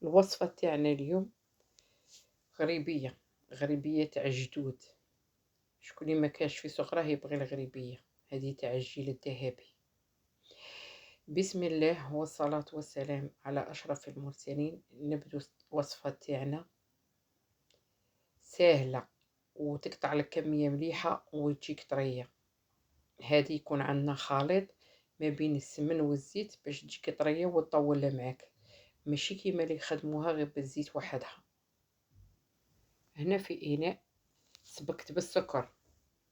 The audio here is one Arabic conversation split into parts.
الوصفة تاعنا اليوم غريبية، غريبية تاع جدود. شكون اللي ما كانش في صغره يبغي الغريبية هذه تاع الجيل الذهبي. بسم الله والصلاة والسلام على أشرف المرسلين. نبدو الوصفة تاعنا سهلة وتقطع لك كمية مليحة وتجيك طرية. هذه يكون عندنا خليط ما بين السمن والزيت باش تجيك طرية وتطول معاك، ماشي كيما اللي يخدموها غير بالزيت وحدها. هنا في إناء سبكت بالسكر،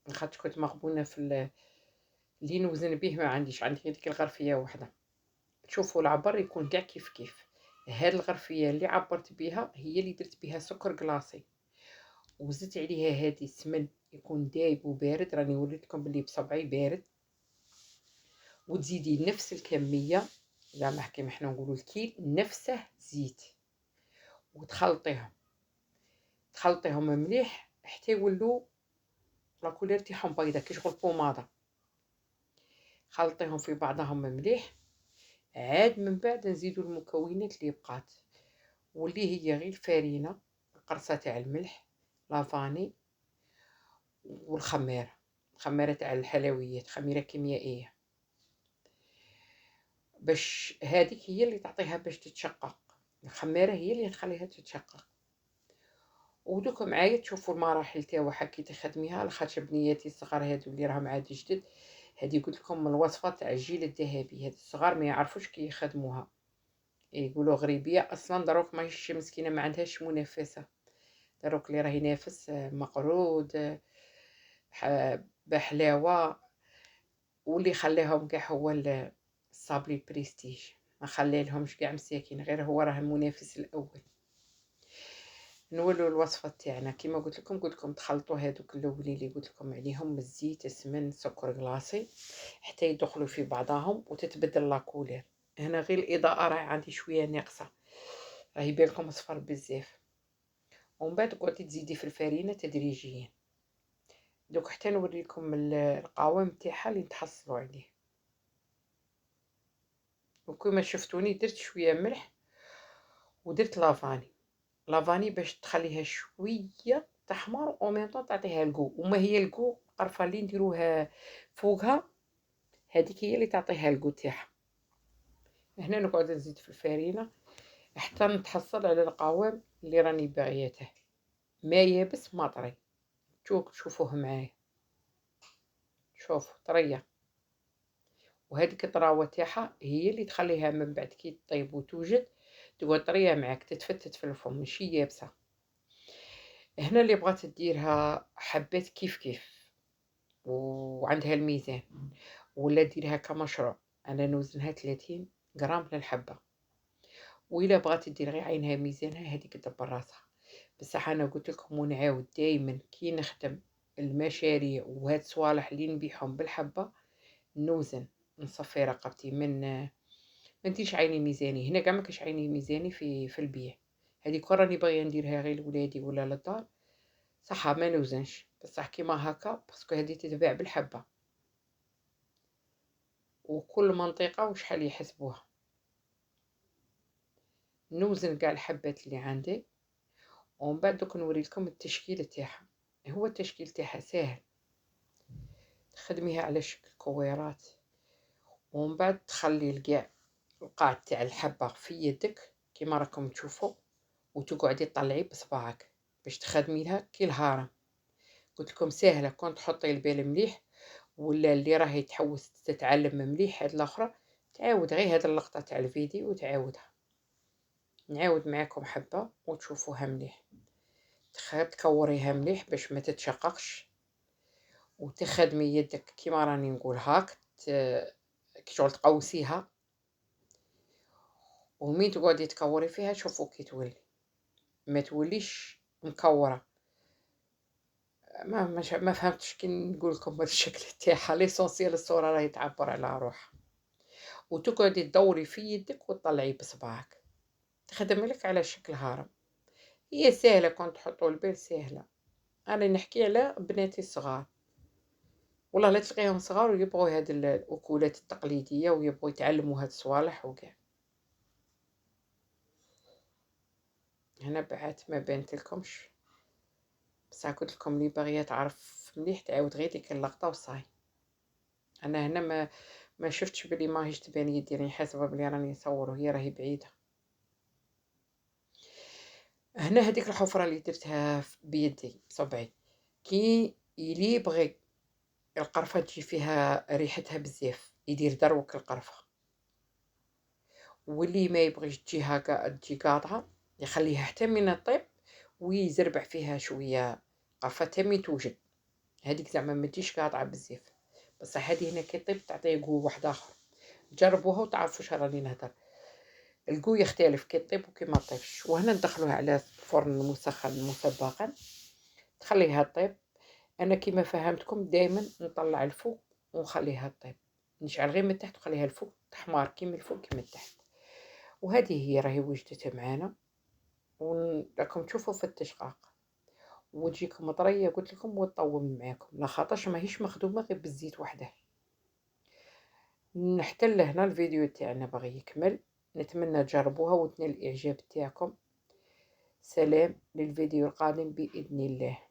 لاخاطش كنت مغبونة اللي نوزن به ما عنديش، عندي غير ديك الغرفية وحدة. تشوفوا العبر يكون كاع كيف كيف. هاد الغرفية اللي عبرت بها هي اللي درت بها سكر كلاصي، وزدت عليها هادي السمن يكون دايب وبارد، راني وريتكم بلي بصبعي بارد. وتزيدي نفس الكمية زعما كيما حنا نقولوا الكيل نفسه زيت، وتخلطيهم مليح حتى يولوا لا كولير تاعهم بيضة كي شغل بوماضة. خلطيهم في بعضهم مليح، عاد من بعد نزيدو المكونات اللي بقات، واللي هي غير الفرينه، القرصه تاع الملح، لافاني، والخميره، الخميره تاع الحلويات، خميره كيميائيه، باش هذيك هي اللي تعطيها باش تتشقق. الخميره هي اللي تخليها تتشقق. ودوك معايا تشوفوا المراحل تاعها كي تخدميها، لاخاطش بنياتي الصغار هادو اللي راهم عاد جدد، هذه قلت لكم من الوصفه تاع الجيل الذهبي، هاد الصغار ما يعرفوش كي يخدموها، يقولوا غريبيه. اصلا دروك ماهيش مسكينه، ما عندهاش منافسه. دروك اللي راه ينافس مقرود، بحلاوه، واللي خلاهم كاع هو الصابلي بريستيج، ما خلي لهمش كاع مساكين، غير هو راه المنافس الاول. نولوا الوصفه تاعنا كيما قلت لكم تخلطوا هذوك الاولين اللي قلت لكم عليهم، الزيت، السمن، سكر كلاصي، حتى يدخلوا في بعضهم وتتبدل لاكولير. هنا غير الاضاءه راه عندي شويه ناقصه، راه يبان لكم اصفر بزاف. ومن بعد قعدتي تزيدي في الفرينه تدريجيا. دوك حتى نوريكم القوام تاعها اللي نتحصلوا عليه. وكما شفتوني درت شويه ملح ودرت لافاني باش تخليها شويه تحمر ومن تعطيها الكو. وما هي الكو القرفه اللي نديروها فوقها، هذيك هي اللي تعطيها الكو تاعها. هنا نقعد نزيد في الفرينه حتى نتحصل على القوام اللي راني باغيته، ما يابس ما طري. تشوفوه معايا، شوفوا طريه. وهذيك الطراوه تاعها هي اللي تخليها من بعد كي طيب وتوجد تقعد طريه معاك، تتفتت في الفم ماشي يابسه. هنا اللي بغات ديرها حبات كيف كيف وعندها الميزان، ولا ديرها كمشروع، انا نوزنها 30 غرام للحبه. وإلا بغات دير غير عينها ميزانها هذيك دبر راسها. بصح انا قلت لكم ونعاود دائما كي نخدم المشاريع وهاد الصوالح اللي نبيعهم بالحبه، نوزن نصفي رقبتي من ما نديرش عيني ميزاني. هنا كاع ما كاش عيني ميزاني في البيع. هذه كون راني باغيه نديرها غير لولادي ولا للدار، صح ما نوزنش، بصح كيما هكا باسكو هذه تتباع بالحبه، وكل منطقه وشحال يحسبوها. نوزن كاع الحبات اللي عندي، ومن بعد دوك نوريلكم التشكيل تاعها. هو التشكيل تاعها ساهل، تخدميها على شكل كويرات، ومن بعد تخلي الكاع القاع تاع الحبه في يدك كيما راكم تشوفوا، وتقعدي تطلعي بصباعك باش تخدمي لها كي الهارم. قلت لكم ساهله، كون تحطي البال مليح، ولا اللي راهي تحوس تتعلم مليح هاد الاخرى تعاود غير هاد اللقطه تاع الفيديو وتعاودها. نعاود معاكم حبه وتشوفوها مليح. تكوريها مليح باش ما تتشققش، وتخدمي يدك كيما راني نقول هاك، كي شغل تقوسيها، ومين تقعدي تكوري فيها شوفوا كي تولي، ما توليش مكوره. ما فهمتش كي نقول لكم هذا الشكل تاعها. ليسونسيال الصوره راهي تعبر على روحها. وتقعدي تدوري في يدك وتطلعي بصبعك، تخدمي لك على شكل هرم. هي سهله، كون تحطوا البال سهله. انا نحكي على بناتي الصغار، والله لا تلقيهم صغار ويبغوا هاد الاكلات التقليديه ويبغوا يتعلموا هاد الصوالح وكاع. هنا بعات ما بانت لكمش، بصح قلت لكم اللي باغيه تعرف مليح تعاود غير ديك اللقطه وصاي. انا هنا ما شفتش بلي ماهيش تبان يدي، راني حاسبه بلي راني نصور وهي راهي بعيده. هنا هذيك الحفره اللي درتها بيدي بصبعي، كي يلي بغي القرفه تجي فيها ريحتها بزاف يدير دروك القرفه، واللي ما يبغيش تجيها تجي قاطعه يخليها حتى من الطيب ويزربع فيها شويه قرفه تمي توجد. هذيك زعما ما تجيش قاطعه بزاف، بصح هذه هنا كي طيب تعطي جو واحد اخر. جربوها وتعرفوا واش راني نهضر. الجو يختلف كي طيب وكي ما طيبش. وهنا ندخلوها على الفرن مسخن مسبقا تخليها طيب. انا كيما فهمتكم دائما نطلع الفوق ونخليها طيب، نشعل غير من تحت وخليها الفوق تحمار كيما الفوق كيما التحت. وهذه هي راهي وجدت معانا، وراكم تشوفوا في التشقاق وتجيكم طريه قلت لكم وتطوم معاكم، لا خاطرش ماهيش مخدومه غير بالزيت وحده. نحتل هنا الفيديو تاعنا باغي يكمل، نتمنى تجربوها وتنال الاعجاب تاعكم. سلام، للفيديو القادم باذن الله.